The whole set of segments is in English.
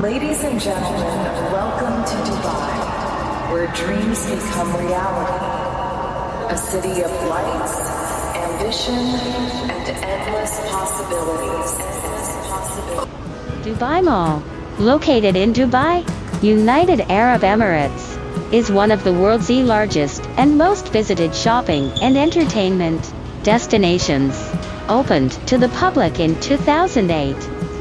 Ladies and gentlemen, welcome to Dubai, where dreams become reality. A city of lights, ambition, and endless possibilities. Dubai Mall, located in Dubai, United Arab Emirates, is one of the world's largest and most visited shopping and entertainment destinations. Opened to the public in 2008,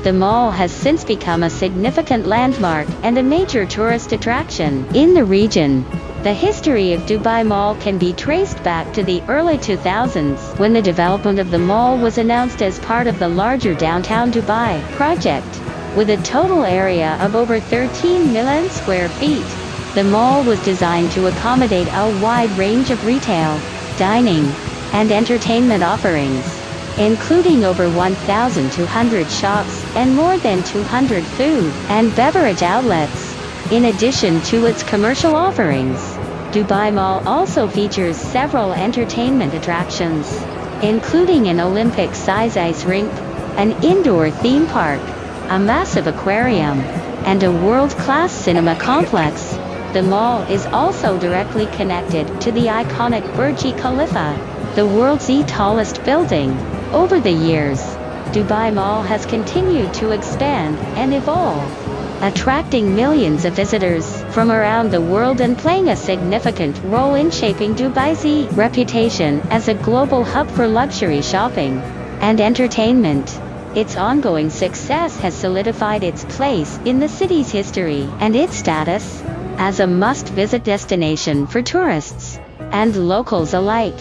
the mall has since become a significant landmark and a major tourist attraction in the region. The history of Dubai Mall can be traced back to the early 2000s, when the development of the mall was announced as part of the larger Downtown Dubai project. With a total area of over 13 million square feet, the mall was designed to accommodate a wide range of retail, dining, and entertainment offerings, including over 1,200 shops and more than 200 food and beverage outlets. In addition to its commercial offerings, Dubai Mall also features several entertainment attractions, including an Olympic-size ice rink, an indoor theme park, a massive aquarium, and a world-class cinema complex. The mall is also directly connected to the iconic Burj Khalifa, the world's tallest building. Over the years, Dubai Mall has continued to expand and evolve, attracting millions of visitors from around the world and playing a significant role in shaping Dubai's reputation as a global hub for luxury shopping and entertainment. Its ongoing success has solidified its place in the city's history and its status as a must-visit destination for tourists and locals alike.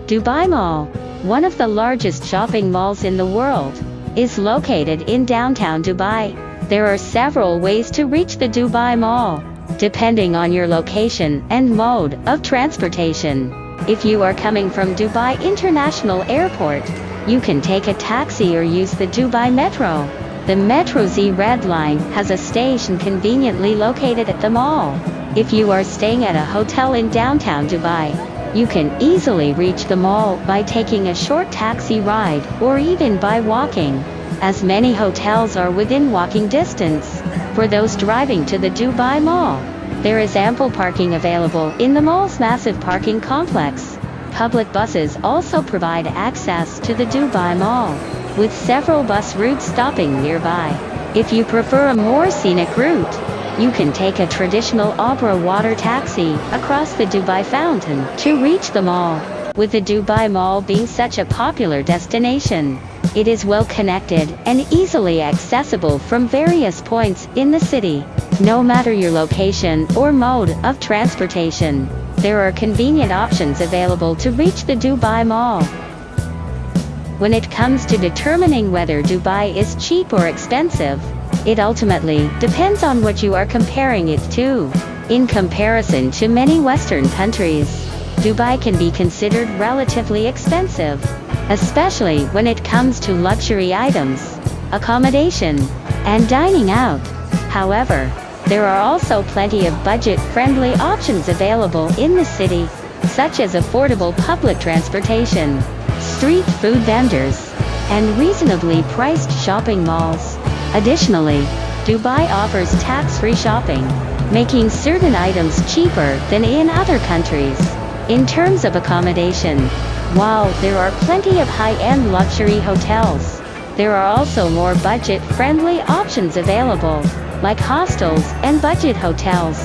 Dubai Mall, one of the largest shopping malls in the world, is located in downtown Dubai. There are several ways to reach the Dubai Mall, depending on your location and mode of transportation. If you are coming from Dubai International Airport, you can take a taxi or use the Dubai Metro. The Metro Z Red Line has a station conveniently located at the mall. If you are staying at a hotel in downtown Dubai, you can easily reach the mall by taking a short taxi ride or even by walking, as many hotels are within walking distance. For those driving to the Dubai Mall, there is ample parking available in the mall's massive parking complex. Public buses also provide access to the Dubai Mall, with several bus routes stopping nearby. If you prefer a more scenic route, you can take a traditional Abra water taxi across the Dubai Fountain to reach the mall. With the Dubai Mall being such a popular destination, it is well connected and easily accessible from various points in the city. No matter your location or mode of transportation, there are convenient options available to reach the Dubai Mall. When it comes to determining whether Dubai is cheap or expensive, it ultimately depends on what you are comparing it to. In comparison to many Western countries, Dubai can be considered relatively expensive, especially when it comes to luxury items, accommodation, and dining out. However, there are also plenty of budget-friendly options available in the city, such as affordable public transportation, street food vendors, and reasonably priced shopping malls. Additionally, Dubai offers tax-free shopping, making certain items cheaper than in other countries. In terms of accommodation, while there are plenty of high-end luxury hotels, there are also more budget-friendly options available, like hostels and budget hotels.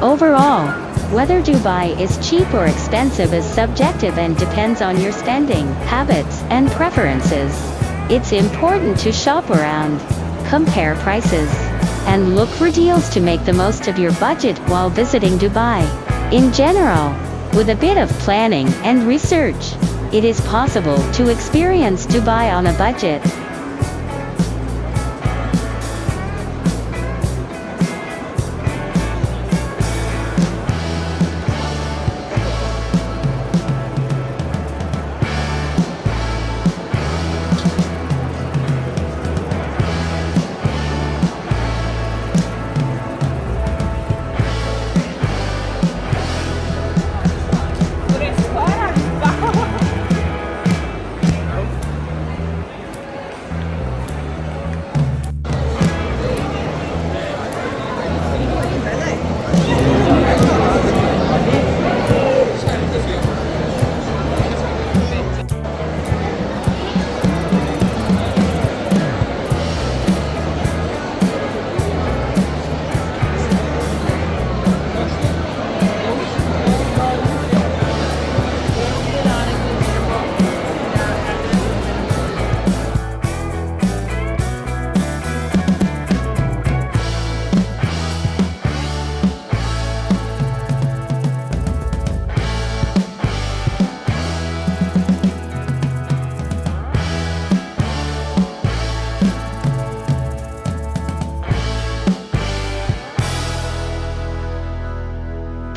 Overall, whether Dubai is cheap or expensive is subjective and depends on your spending habits and preferences. It's important to shop around, compare prices, and look for deals to make the most of your budget while visiting Dubai. In general, with a bit of planning and research, it is possible to experience Dubai on a budget.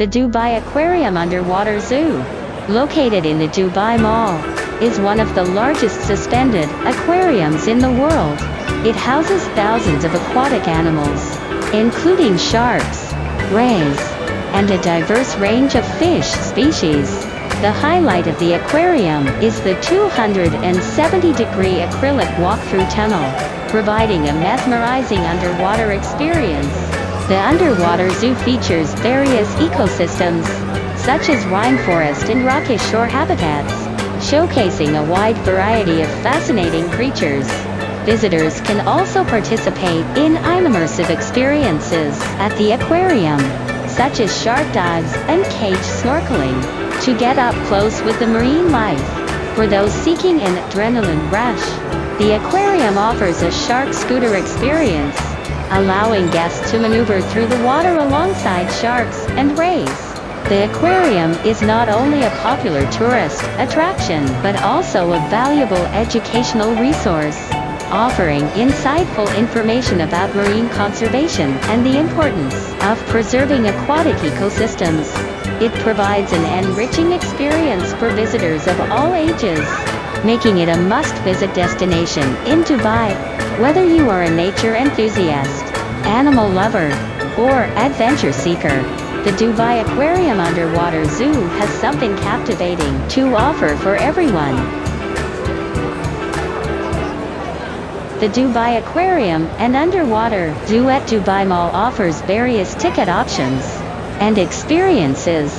The Dubai Aquarium Underwater Zoo, located in the Dubai Mall, is one of the largest suspended aquariums in the world. It houses thousands of aquatic animals, including sharks, rays, and a diverse range of fish species. The highlight of the aquarium is the 270-degree acrylic walk-through tunnel, providing a mesmerizing underwater experience. The underwater zoo features various ecosystems, such as rainforest and rocky shore habitats, showcasing a wide variety of fascinating creatures. Visitors can also participate in immersive experiences at the aquarium, such as shark dives and cage snorkeling, to get up close with the marine life. For those seeking an adrenaline rush, the aquarium offers a shark scooter experience, allowing guests to maneuver through the water alongside sharks and rays. The aquarium is not only a popular tourist attraction but also a valuable educational resource, offering insightful information about marine conservation and the importance of preserving aquatic ecosystems. It provides an enriching experience for visitors of all ages, making it a must-visit destination in Dubai. Whether you are a nature enthusiast, animal lover, or adventure seeker, the Dubai Aquarium Underwater Zoo has something captivating to offer for everyone. The Dubai Aquarium and Underwater Zoo at Dubai Mall offers various ticket options and experiences.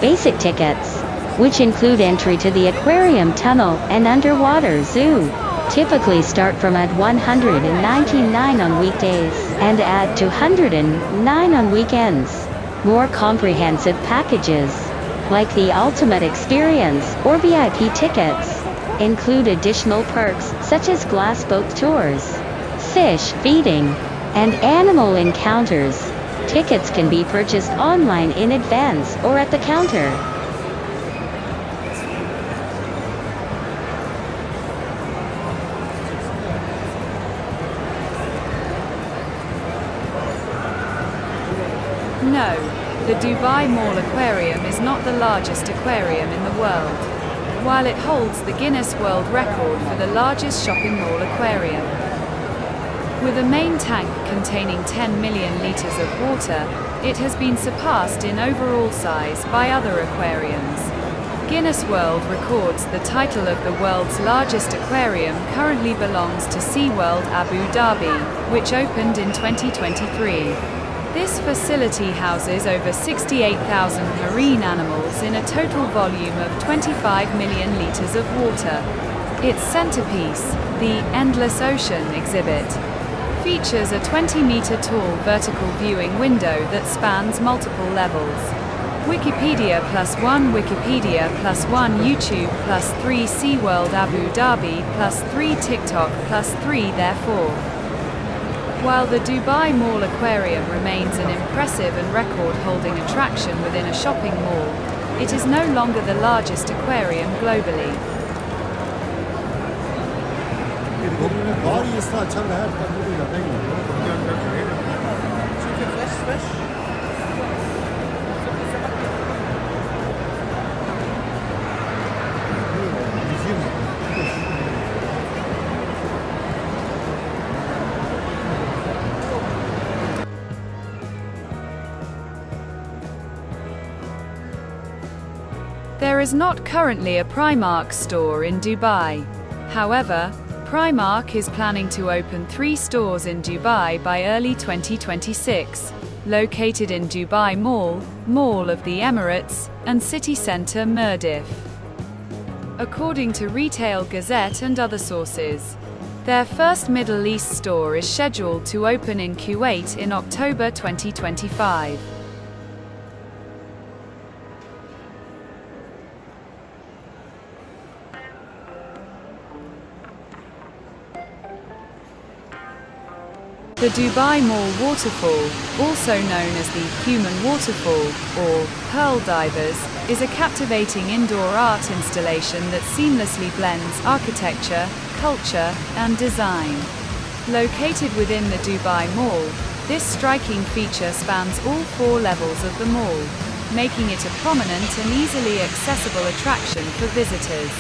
Basic tickets, which include entry to the aquarium tunnel and underwater zoo, typically start from at $199 on weekdays and at $209 on weekends. More comprehensive packages, like the Ultimate Experience or VIP tickets, include additional perks such as glass boat tours, fish feeding, and animal encounters. Tickets can be purchased online in advance or at the counter. No, the Dubai Mall Aquarium is not the largest aquarium in the world. While it holds the Guinness World Record for the largest shopping mall aquarium. With a main tank containing 10 million litres of water, it has been surpassed in overall size by other aquariums. Guinness World Records, the title of the world's largest aquarium, currently belongs to SeaWorld Abu Dhabi, which opened in 2023. This facility houses over 68,000 marine animals in a total volume of 25 million litres of water. Its centerpiece, the Endless Ocean exhibit, features a 20-metre-tall vertical viewing window that spans multiple levels. Wikipedia +1 Wikipedia +1 YouTube +3 SeaWorld Abu Dhabi +3 TikTok +3 Therefore. While the Dubai Mall Aquarium remains an impressive and record-holding attraction within a shopping mall, it is no longer the largest aquarium globally. There is not currently a Primark store in Dubai. However, Primark is planning to open 3 stores in Dubai by early 2026, located in Dubai Mall, Mall of the Emirates, and city centre Mirdif. According to Retail Gazette and other sources, their first Middle East store is scheduled to open in Kuwait in October 2025. The Dubai Mall Waterfall, also known as the Human Waterfall, or Pearl Divers, is a captivating indoor art installation that seamlessly blends architecture, culture, and design. Located within the Dubai Mall, this striking feature spans all 4 levels of the mall. making it a prominent and easily accessible attraction for visitors.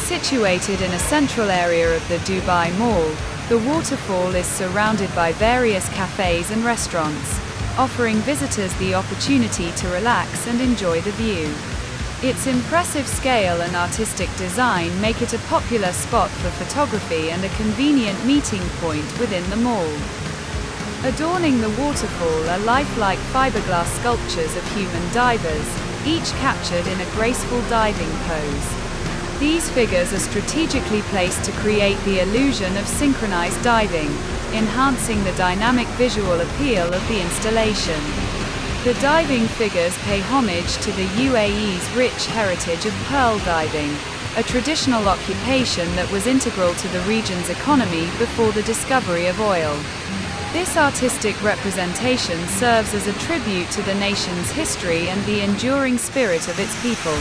Situated in a central area of the Dubai Mall, the waterfall is surrounded by various cafes and restaurants, offering visitors the opportunity to relax and enjoy the view. Its impressive scale and artistic design make it a popular spot for photography and a convenient meeting point within the mall. Adorning the waterfall are lifelike fiberglass sculptures of human divers, each captured in a graceful diving pose. These figures are strategically placed to create the illusion of synchronized diving, enhancing the dynamic visual appeal of the installation. The diving figures pay homage to the UAE's rich heritage of pearl diving, a traditional occupation that was integral to the region's economy before the discovery of oil. This artistic representation serves as a tribute to the nation's history and the enduring spirit of its people.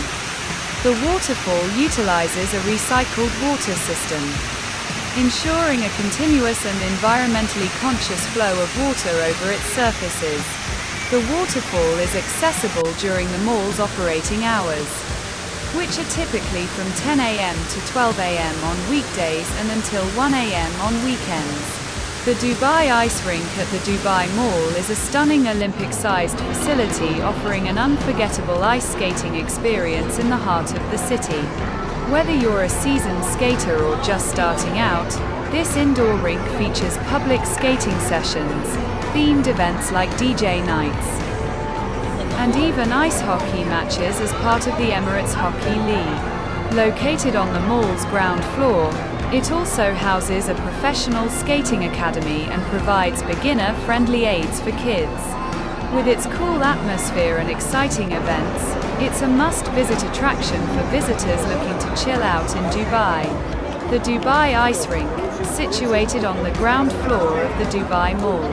The waterfall utilizes a recycled water system, ensuring a continuous and environmentally conscious flow of water over its surfaces. The waterfall is accessible during the mall's operating hours, which are typically from 10 a.m. to 12 a.m. on weekdays and until 1 a.m. on weekends. The Dubai Ice Rink at the Dubai Mall is a stunning Olympic-sized facility offering an unforgettable ice skating experience in the heart of the city. Whether you're a seasoned skater or just starting out, this indoor rink features public skating sessions, themed events like DJ nights, and even ice hockey matches as part of the Emirates Hockey League. Located on the mall's ground floor, it also houses a professional skating academy and provides beginner-friendly aids for kids. With its cool atmosphere and exciting events, it's a must-visit attraction for visitors looking to chill out in Dubai. The Dubai Ice Rink, situated on the ground floor of the Dubai Mall.